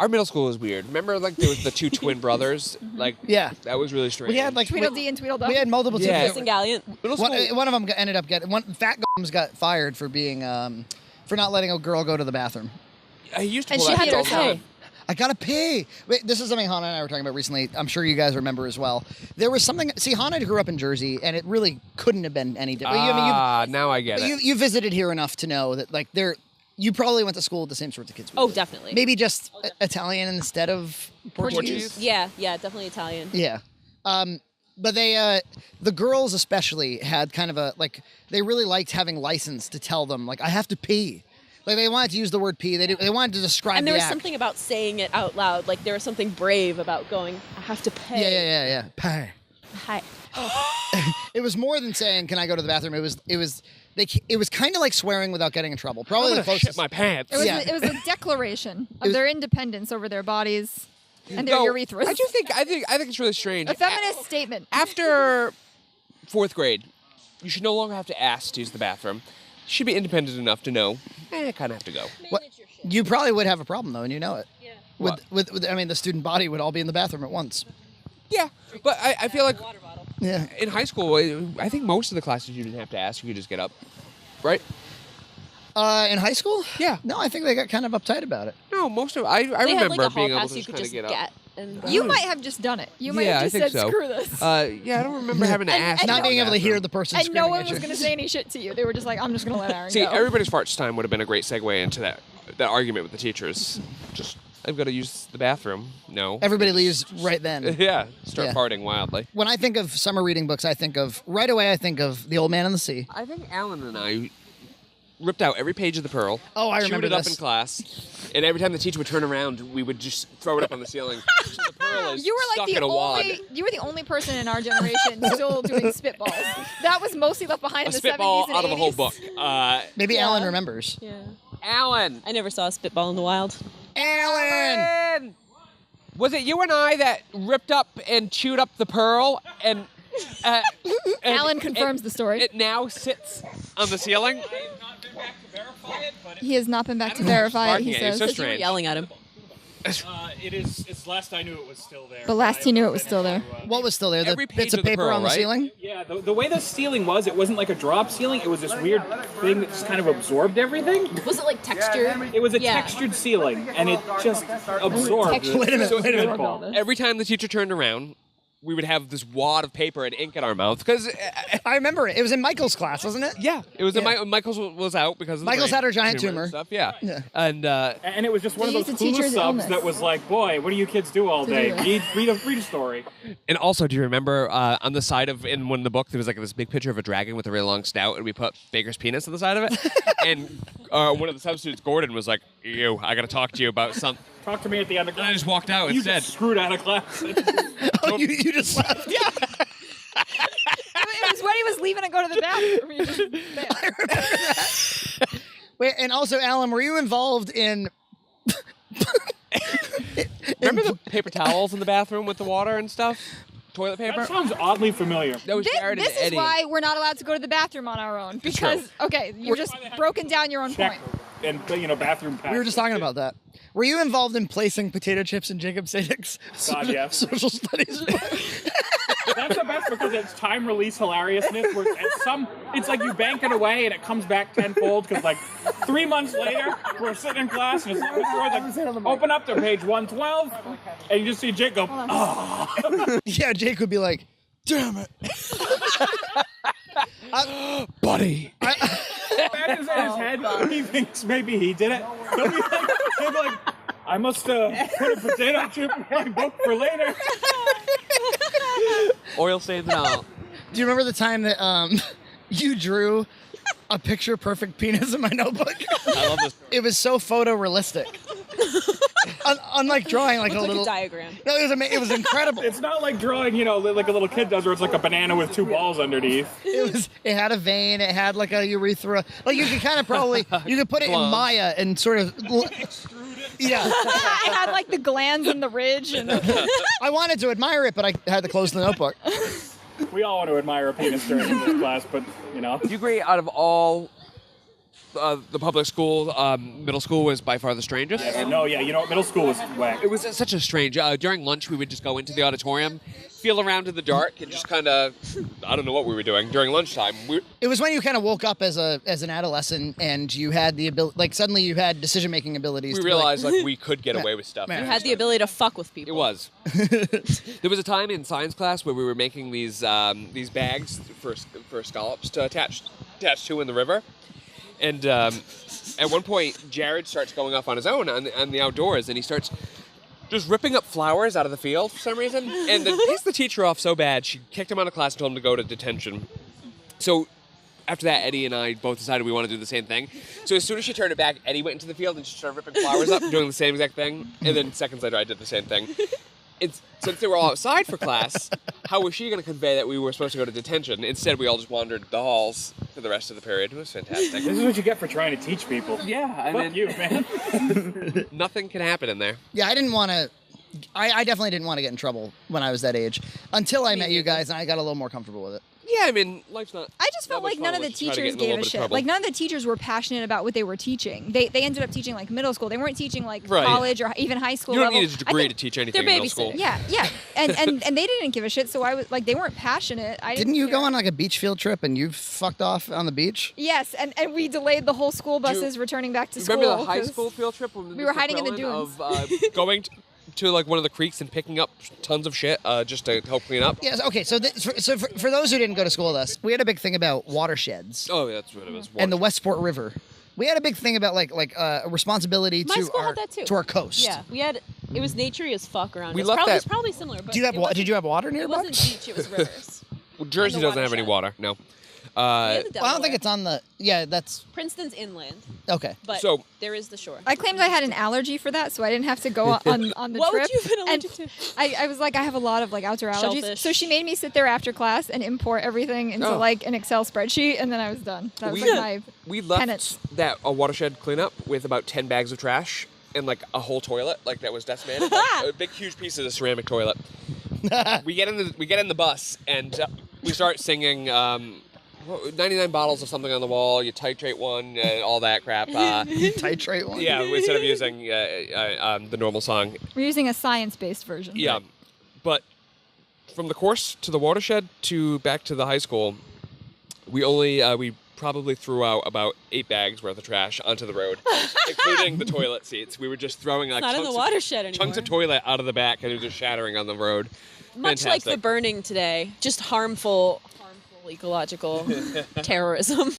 Our middle school was weird. Remember, like, there was the two twin brothers? Like, We had, like, Tweedledee and Tweedledum. We had multiple Yeah. teams. Gallant. One of them ended up getting... Fat Gums got fired for being... for not letting a girl go to the bathroom. He used to And pull she that had shit all to the pay. time. I gotta pee. Wait, this is something Hannah and I were talking about recently. I'm sure you guys remember as well. There was something... See, Hannah grew up in Jersey, and it really couldn't have been any different. Now I get it. You visited here enough to know that, like, you probably went to school with the same sorts of kids. Oh, definitely. Maybe just Italian instead of Portuguese. Yeah, definitely Italian. Yeah. But they, the girls especially, had kind of a, like, they really liked having license to tell them, like, I have to pee. Like, they wanted to use the word pee. They wanted to describe And there the was act. something about saying it out loud. Like, there was something brave about going, I have to pay. Yeah. Pee. Hi. It was more than saying, "Can I go to the bathroom?" It was kind of like swearing without getting in trouble. Probably I'm the gonna closest. shit my pants. It was a declaration of their independence over their bodies and their urethras. I think it's really strange. A feminist statement. After 4th grade, you should no longer have to ask to use the bathroom. You should be independent enough to know, I kind of have to go. What? You probably would have a problem though, and you know it. Yeah. With I mean, the student body would all be in the bathroom at once. Yeah, but I feel like Water bottle. Yeah. in high school, I think most of the classes you didn't have to ask. You could just get up, right? In high school? Yeah. No, I think they got kind of uptight about it. No, most of I They remember had, like, a hall being able pass to you just could kind of just get up. get. And You might have just done it. You might Yeah, have just I think said, so. screw this. Yeah, I don't remember having to ask. and Not about being able to hear bathroom. the person And screaming no one at was you. going to say any shit to you. They were just like, I'm just going to let Aaron See, go. everybody's farts time would have been a great segue into that argument with the teachers. Just, I've got to use the bathroom. No. Everybody leaves right then. Yeah, start Yeah. farting wildly. When I think of summer reading books, I think of right away. I think of The Old Man and the Sea. I think Alan and I ripped out every page of the Pearl. Oh, I chewed remember it up this. in class, and every time the teacher would turn around, we would just throw it up on the ceiling. So the Pearl is You were stuck like in a wad. you were the only person in our generation still doing spitballs. That was mostly left behind A in the spitball 70s and out of a 80s. whole book. Maybe Yeah. Alan remembers. Yeah. Alan! I never saw a spitball in the wild. Alan! Was it you and I that ripped up and chewed up the Pearl and... and Alan confirms the story. It now sits on the ceiling. He has not been back to verify it, he Barking at you, says. so You were strange. yelling at him. It's last I knew it was still there. But last he knew it was still there. What was still there? The Every page bits of of the paper Pearl, on the right? ceiling? Yeah, the way the ceiling was, it wasn't like a drop ceiling. It was this weird thing that just kind of absorbed everything. Was it like texture? It was a Yeah. textured ceiling, and it just absorbed. Textured. Wait a minute, wait a minute. Spitball. Every time the teacher turned around, we would have this wad of paper and ink in our mouth. Because, I remember it. It was in Michael's class, wasn't it? yeah, it was Yeah. Michael's was out because of the Michael's brain had her giant and tumor. stuff. Yeah. Yeah. And And it was just one of They those used to teach her Hulu the subs illness. that was like, boy, what do you kids do all To day? do it. Read a story. and also, do you remember on the side of in one of the book there was like this big picture of a dragon with a really long snout, and we put Baker's penis on the side of it. And one of the substitutes, Gordon, was like, "You, I got to talk to you about something." Talk to me at the end of And I class. just walked out You instead. just screwed out of class. Oh, you just left. It was when he was leaving to go to the bathroom. He just bailed. Wait, and also, Alan, were you involved in? Remember the paper towels in the bathroom with the water and stuff? Toilet paper? That sounds oddly familiar. That was Jared This and is Eddie. why we're not allowed to go to the bathroom on our own. It's Because, okay, you've just broken down your own Check point. and bathroom pass. We were just talking about that. Were you involved in placing potato chips in Jacob Sadek's God, yes. social studies? That's the best because it's time release hilariousness. Where it's like you bank it away and it comes back tenfold. Because like 3 months later, we're sitting in class and it's like, open up to page 112, and you just see Jake go, "Oh, Yeah, Jake would be like, "Damn it, buddy. imagine in his head, he thinks maybe he did it. He'll be like, I must put a potato chip in my book for later." Oil stains and all. Do you remember the time that you drew a picture perfect penis in my notebook? I love this. It was so photorealistic. Unlike drawing like a Like little a diagram. No, it was incredible. It's not like drawing, like a little kid does, where it's like a banana with two balls underneath. It had a vein. It had like a urethra. Like you could kind of you could put it in Glove. Maya and sort of. Yeah, It had like the glands in the ridge. And I wanted to admire it, but I had to close the notebook. We all want to admire a penis during this class, but Do you agree out of all the public school, middle school was by far the strangest. No, yeah, you know, middle school was whack. It was such a strange. During lunch, we would just go into the auditorium, feel around in the dark, and just kind of, I don't know what we were doing during lunchtime. It was when you kind of woke up as an adolescent and you had the ability, like suddenly you had decision-making abilities. We to be like, realized like we could get away with stuff. Man. You had the ability to fuck with people. It was. There was a time in science class where we were making these bags for scallops to attach to in the river, and at one point Jared starts going off on his own on the outdoors, and he starts just ripping up flowers out of the field for some reason, and then pissed the teacher off so bad she kicked him out of class and told him to go to detention. So after that, Eddie and I both decided we want to do the same thing. So as soon as she turned it back, Eddie went into the field and she started ripping flowers up, doing the same exact thing. And then seconds later, I did the same thing. Since they were all outside for class, how was she going to convey that we were supposed to go to detention? Instead, we all just wandered the halls for the rest of the period. It was fantastic. This is what you get for trying to teach people. Yeah, I Fuck mean, you, man. nothing can happen in there. Yeah, I didn't want to. I definitely didn't want to get in trouble when I was that age until I met you guys and I got a little more comfortable with it. Yeah, I mean, life's not. I just felt that much like none of fun the unless you try to teachers get in a gave a little bit of shit. trouble. Like none of the teachers were passionate about what they were teaching. They ended up teaching like middle school. They weren't teaching like Right. college or even high school You don't level. need a degree to teach anything in they're middle school. babysitting. Yeah, and they didn't give a shit. So I was like, they weren't passionate. I Didn't you care. go on like a beach field trip and you fucked off on the beach? Yes, and we delayed the whole school buses returning back to school. Remember the high 'cause school field trip when we were hiding in the dunes dunes. of going to like one of the creeks and picking up tons of shit just to help clean up? Yes. Okay. So for those who didn't go to school with us, we had a big thing about watersheds Oh, yeah, that's what it was. and the Westport River. We had a big thing about like a responsibility My to school our had that too. to our coast. Yeah, we had. It was naturey as fuck around. We us. left Probably, that- It's probably similar. But Do you have it wasn't- did you have water It nearby? wasn't beach. It was rivers. Well, Jersey And the doesn't have any water. watershed. No. We had the Well, I don't think Delaware. it's on the. Yeah, that's Princeton's inland, okay. but So- there is the shore. I claimed I had an allergy for that, so I didn't have to go on the What trip. would you have been And allergic to? I was like, I have a lot of like outdoor allergies. Shellfish. So she made me sit there after class and import everything into Oh. like an Excel spreadsheet, and then I was done. That was We- like my We left penance. that a watershed cleanup with about 10 bags of trash and like a whole toilet like that was decimated, like, a big huge piece of the ceramic toilet. we get in the bus and we start singing 99 bottles of something on the wall. You titrate one, all that crap. Titrate one. Yeah, instead of using the normal song. We're using a science-based version. Yeah, but from the course to the watershed to back to the high school, we probably threw out about 8 bags worth of trash onto the road, including the toilet seats. We were just throwing like Not in the chunks watershed anymore. chunks of toilet out of the back, and it was just shattering on the road. Much like the Fantastic. burning today, just harmful ecological terrorism.